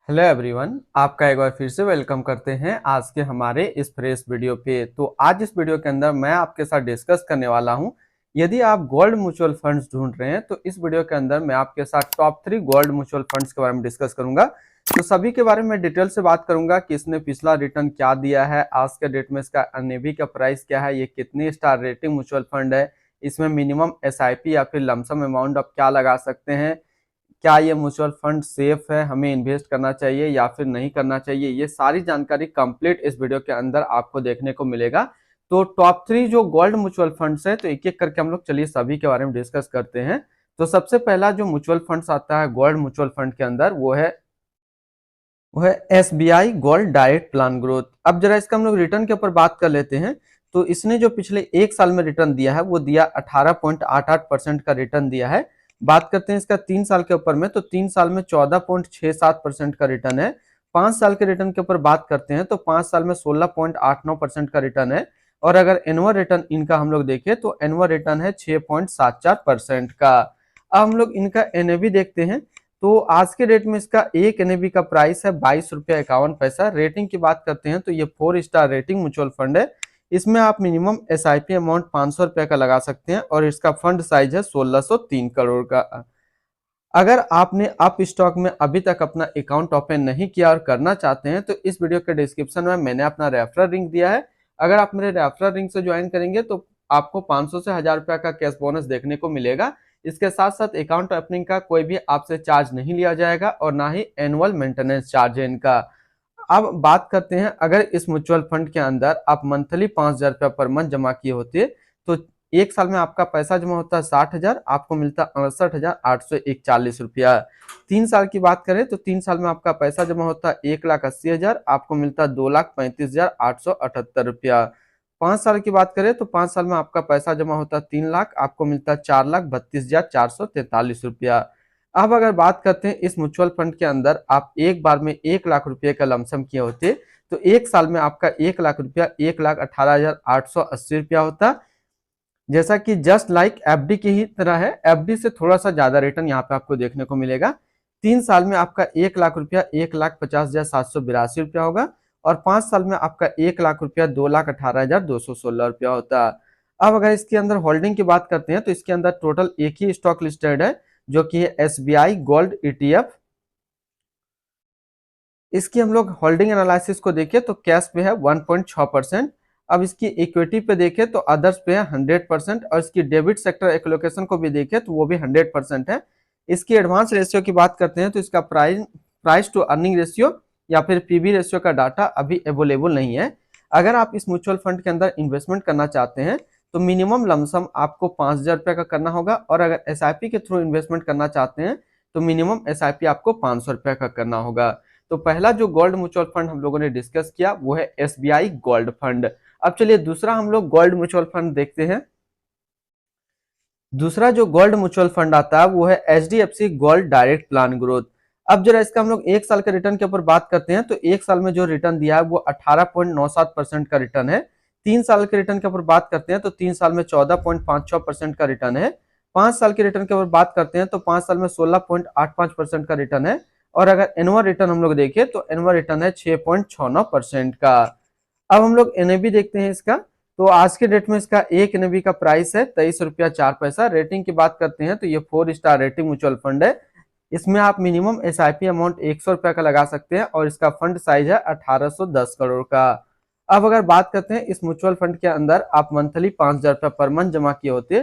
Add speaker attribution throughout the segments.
Speaker 1: Hello everyone, आपका एक बार फिर से वेलकम करते हैं आज के हमारे इस फ्रेश वीडियो पे। तो आज इस वीडियो के अंदर मैं आपके साथ डिस्कस करने वाला हूं, यदि आप गोल्ड म्यूचुअल फंड्स ढूंढ रहे हैं तो इस वीडियो के अंदर मैं आपके साथ टॉप 3 गोल्ड म्यूचुअल फंड्स के बारे में डिस्कस करूंगा। तो सभी के बारे में डिटेल से बात करूंगा कि इसने पिछला रिटर्न क्या दिया है, आज के डेट में इसका एनएवी का प्राइस क्या है, ये कितनी स्टार रेटिंग म्यूचुअल फंड है, इसमें मिनिमम एसआईपी या फिर लमसम अमाउंट आप क्या लगा सकते हैं, क्या ये म्यूचुअल फंड सेफ है, हमें इन्वेस्ट करना चाहिए या फिर नहीं करना चाहिए, ये सारी जानकारी कंप्लीट इस वीडियो के अंदर आपको देखने को मिलेगा। तो टॉप 3 जो गोल्ड म्यूचुअल फंड्स है, तो एक एक करके हम लोग चलिए सभी के बारे में डिस्कस करते हैं। तो सबसे पहला जो म्यूचुअल फंड्स आता है गोल्ड म्यूचुअल फंड के अंदर वो है SBI gold direct plan growth. अब जरा इसका हम लोग रिटर्न के ऊपर बात कर लेते हैं। तो इसने जो पिछले एक साल में रिटर्न दिया है वो दिया 18.88% का रिटर्न दिया है। बात करते हैं इसका 3 साल के ऊपर में, तो 3 साल में 14.67% का रिटर्न है। 5 साल के रिटर्न के ऊपर बात करते हैं तो 5 साल में 16.89% का रिटर्न है। और अगर एनुअल रिटर्न इनका हम लोग देखें तो एनुअल रिटर्न है 6.74% का। अब हम लोग इनका एनएवी देखते हैं। तो आज के डेट में इसका एक एनएवी का प्राइस है 22 रुपया 51 पैसा। रेटिंग की बात करते हैं तो ये 4 स्टार रेटिंग म्यूचुअल फंड है। इसमें आप मिनिमम एसआईपी अमाउंट 500 रुपए का लगा सकते हैं और इसका फंड साइज है 1603 करोड़ का। अगर आपने अप स्टॉक में अभी तक अपना अकाउंट ओपन नहीं किया और करना चाहते हैं तो इस वीडियो के डिस्क्रिप्शन में मैंने अपना रेफरल लिंक दिया है। अगर आप मेरे रेफरल लिंक से ज्वाइन करेंगे तो आपको 500 से 1000 रुपया का कैश बोनस देखने को मिलेगा। इसके साथ साथ अकाउंट ओपनिंग का कोई भी आपसे चार्ज नहीं लिया जाएगा और ना ही एनुअल मेंटेनेंस चार्ज है इनका। अब बात करते हैं, अगर इस म्यूचुअल फंड के अंदर आप मंथली 5,000 रुपया पर मंथ जमा किए होते तो एक साल में आपका पैसा जमा होता है 60,000, आपको मिलता 68,841 रुपया। 3 साल की बात करें तो 3 साल में आपका पैसा जमा होता है 1,80,000, आपको मिलता 2,35,878 रुपया। 5 साल की बात करें तो 5 साल में आपका पैसा जमा होता है 3 लाख, आपको मिलता 4,32,443 रुपया। अब अगर बात करते हैं इस म्यूचुअल फंड के अंदर आप एक बार में 1 लाख रुपए का लमसम किए होते तो एक साल में आपका 1 लाख रुपया 1,18,880 रुपया होता। जैसा कि जस्ट लाइक एफडी की ही तरह है, एफडी से थोड़ा सा ज्यादा रिटर्न यहाँ पे आपको देखने को मिलेगा। 3 साल में आपका 1 लाख रुपया 1,50,782 रुपया होगा और 5 साल में आपका 1 लाख रुपया 2,18,216 रुपया होता। अब अगर इसके अंदर होल्डिंग की बात करते हैं तो इसके अंदर टोटल एक ही स्टॉक लिस्टेड है जो कि है एसबीआई गोल्ड ईटीएफ। इसकी हम लोग होल्डिंग एनालिसिस को देखें तो कैश पे है 1.6%। अब इसकी इक्विटी पे देखें तो अदर्स पे है 100% और इसकी डेबिट सेक्टर एलोकेशन को भी देखें तो वो भी 100% है। इसकी एडवांस रेशियो की बात करते हैं तो इसका प्राइस टू अर्निंग रेशियो या फिर पीबी रेशियो का डाटा अभी अवेलेबल नहीं है। अगर आप इस म्यूचुअल फंड के अंदर इन्वेस्टमेंट करना चाहते हैं तो मिनिमम लमसम आपको 5,000 रुपया का करना होगा और अगर एसआईपी के थ्रू इन्वेस्टमेंट करना चाहते हैं तो मिनिमम एसआईपी आपको 500 रुपया का करना होगा। तो पहला जो गोल्ड म्यूचुअल फंड हम लोगों ने डिस्कस किया वो है एसबीआई गोल्ड फंड। अब चलिए दूसरा हम लोग गोल्ड म्यूचुअल फंड देखते हैं। दूसरा जो गोल्ड म्यूचुअल फंड आता है वो है HDFC gold direct plan growth. अब जरा इसका हम लोग एक साल के रिटर्न के ऊपर बात करते हैं तो एक साल में जो रिटर्न दिया है वो 18.97% का रिटर्न है। 3 साल के रिटर्न के ऊपर बात करते हैं तो 3 साल में 14.56% का रिटर्न है। 5 साल के रिटर्न के ऊपर बात करते हैं तो 5 साल में 16.85% का रिटर्न है और अगर एनुअल रिटर्न हम लोग देखें तो एनुअल रिटर्न है 6.69% का। अब हम लोग एनएवी देखते हैं इसका। तो आज के डेट में इसका एक एनएवी का प्राइस है 23 रुपया 4 पैसा। रेटिंग की बात करते हैं तो ये 4 स्टार रेटिंग म्यूचुअल फंड है। इसमें आप मिनिमम एसआईपी अमाउंट 100 रुपया का लगा सकते हैं और इसका फंड साइज है 1810 करोड़ का। अब अगर बात करते हैं इस म्यूचुअल फंड के अंदर आप मंथली 5,000 रुपया पर मंथ जमा किए होते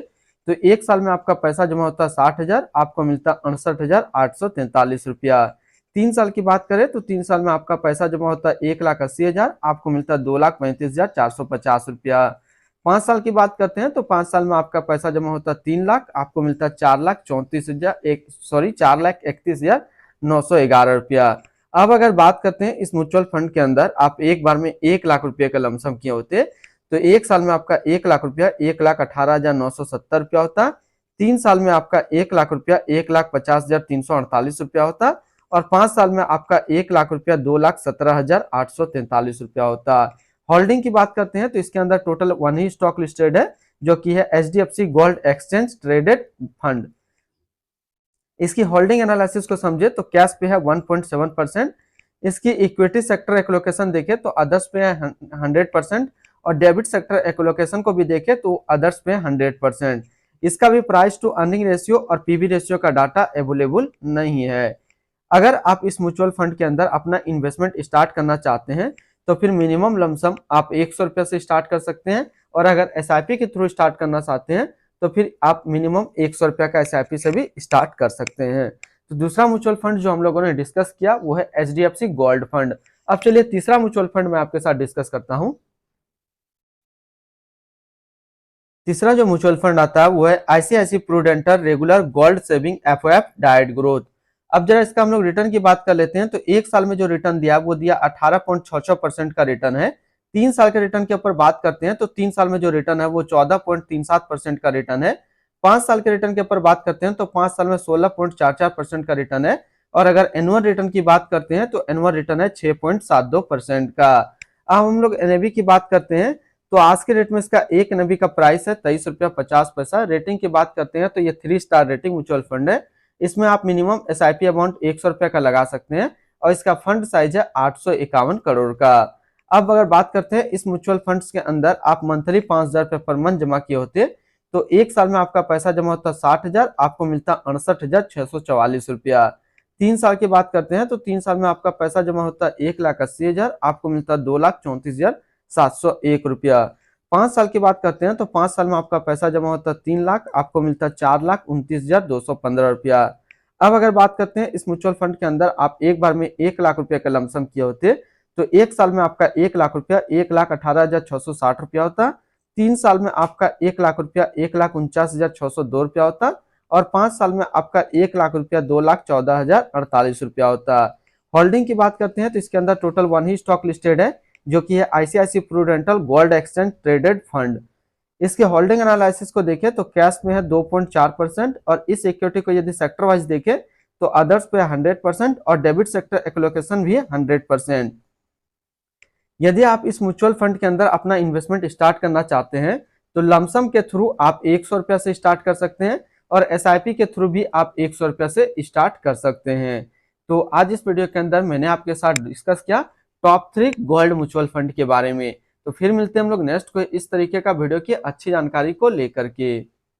Speaker 1: तो एक साल में आपका पैसा जमा होता 60,000, आपको मिलता 68,843 रुपया। 3 साल की बात करें तो 3 साल में आपका पैसा जमा होता है 1,80,000, आपको मिलता है 2,35,450 रुपया। 5 साल की बात करते हैं तो 5 साल में आपका पैसा जमा होता है 3 लाख, आपको मिलता है 4,31,911 रुपया। अब अगर बात करते हैं इस म्यूचुअल फंड के अंदर आप एक बार में 1 लाख रुपए का लमसम किए होते तो एक साल में आपका 1 लाख रुपया 1,18,970 रुपया होता। 3 साल में आपका 1 लाख रुपया 1,50,348 रुपया होता और 5 साल में आपका 1 लाख रुपया 2,17,843 रुपया होता। होल्डिंग की बात करते हैं तो इसके अंदर टोटल 1 ही स्टॉक लिस्टेड है जो कि है HDFC gold exchange traded fund. इसकी होल्डिंग एनालिसिस को समझे तो कैश पे है 1.7%। इसकी इक्विटी सेक्टर एलोकेशन देखें तो अदर्स पे 100% और डेबिट सेक्टर एलोकेशन को भी देखें तो अदर्स पे 100%। इसका भी प्राइस टू अर्निंग रेशियो और पीवी रेशियो का डाटा अवेलेबल नहीं है। अगर आप इस म्यूचुअल फंड के अंदर अपना इन्वेस्टमेंट स्टार्ट करना चाहते हैं तो फिर मिनिमम लमसम आप 100 रुपये से स्टार्ट कर सकते हैं, और अगर एसआईपी के थ्रू स्टार्ट करना चाहते हैं तो फिर आप मिनिमम 100 रुपये का एसआईपी से भी स्टार्ट कर सकते हैं। तो दूसरा म्यूचुअल फंड जो हम लोगों ने डिस्कस किया वो है एचडीएफसी गोल्ड फंड। अब चलिए तीसरा म्यूचुअल फंड मैं आपके साथ डिस्कस करता हूं। तीसरा जो म्यूचुअल फंड आता है वो है ICICI Prudential regular gold saving FOF diet growth. अब जरा इसका हम लोग रिटर्न की बात कर लेते हैं तो एक साल में जो रिटर्न दिया वो दिया 18.66% का रिटर्न है। 3 साल के रिटर्न के ऊपर बात करते हैं तो 3 साल में जो रिटर्न है वो 14.37% का रिटर्न है। 5 साल के रिटर्न के ऊपर बात करते हैं तो 5 साल में 16.44% का रिटर्न है। और अगर एनुअल रिटर्न की बात करते हैं तो एनुअल रिटर्न है 6.72% का। अब हम लोग एनएवी की बात करते हैं तो आज के रेट में इसका एक एनएवी का प्राइस है 23.50 रुपया। रेटिंग की बात करते हैं तो ये 3 स्टार रेटिंग म्यूचुअल फंड है। इसमें आप मिनिमम एसआईपी अमाउंट 100 रुपये का लगा सकते हैं और इसका फंड साइज है 851 करोड़ का। अब अगर बात करते हैं इस म्यूचुअल फंड्स के अंदर आप मंथली 5,000 रुपये पर मंथ जमा किए होते तो एक साल में आपका पैसा जमा होता 60,000, आपको मिलता 68,644 रुपया। 3 साल की बात करते हैं तो 3 साल में आपका पैसा जमा होता 1,80,000, आपको मिलता 2,34,701 रुपया। 5 साल की बात करते हैं तो 5 साल में आपका पैसा जमा होता 3 लाख, आपको मिलता 4,29,215 रुपया। अब अगर बात करते हैं इस म्यूचुअल फंड के अंदर आप एक बार में 1 लाख रुपया का लमसम किए होते तो एक साल में आपका 1 लाख रुपया 1,18,660 रुपया होता। 3 साल में आपका 1 लाख रुपया 1,49,602 रुपया होता और 5 साल में आपका 1 लाख रुपया 2,14,048 रुपया होता। होल्डिंग की बात करते हैं तो इसके अंदर टोटल 1 ही स्टॉक लिस्टेड है जो कि है ICICI Prudential gold exchange traded fund. इसके होल्डिंग एनालिसिस को देखें तो कैश में है 2.4% और इस इक्विटी को यदि सेक्टर वाइज देखें तो अदर्स पे 100% और डेबिट सेक्टर एलोकेशन भी है 100%। यदि आप इस म्यूचुअल फंड के अंदर अपना इन्वेस्टमेंट स्टार्ट करना चाहते हैं तो लमसम के थ्रू आप 100 रुपया से स्टार्ट कर सकते हैं और एसआईपी के थ्रू भी आप 100 रुपया से स्टार्ट कर सकते हैं। तो आज इस वीडियो के अंदर मैंने आपके साथ डिस्कस किया टॉप 3 गोल्ड म्यूचुअल फंड के बारे में। तो फिर मिलते हैं हम लोग नेक्स्ट कोई इस तरीके का वीडियो की अच्छी जानकारी को लेकर के।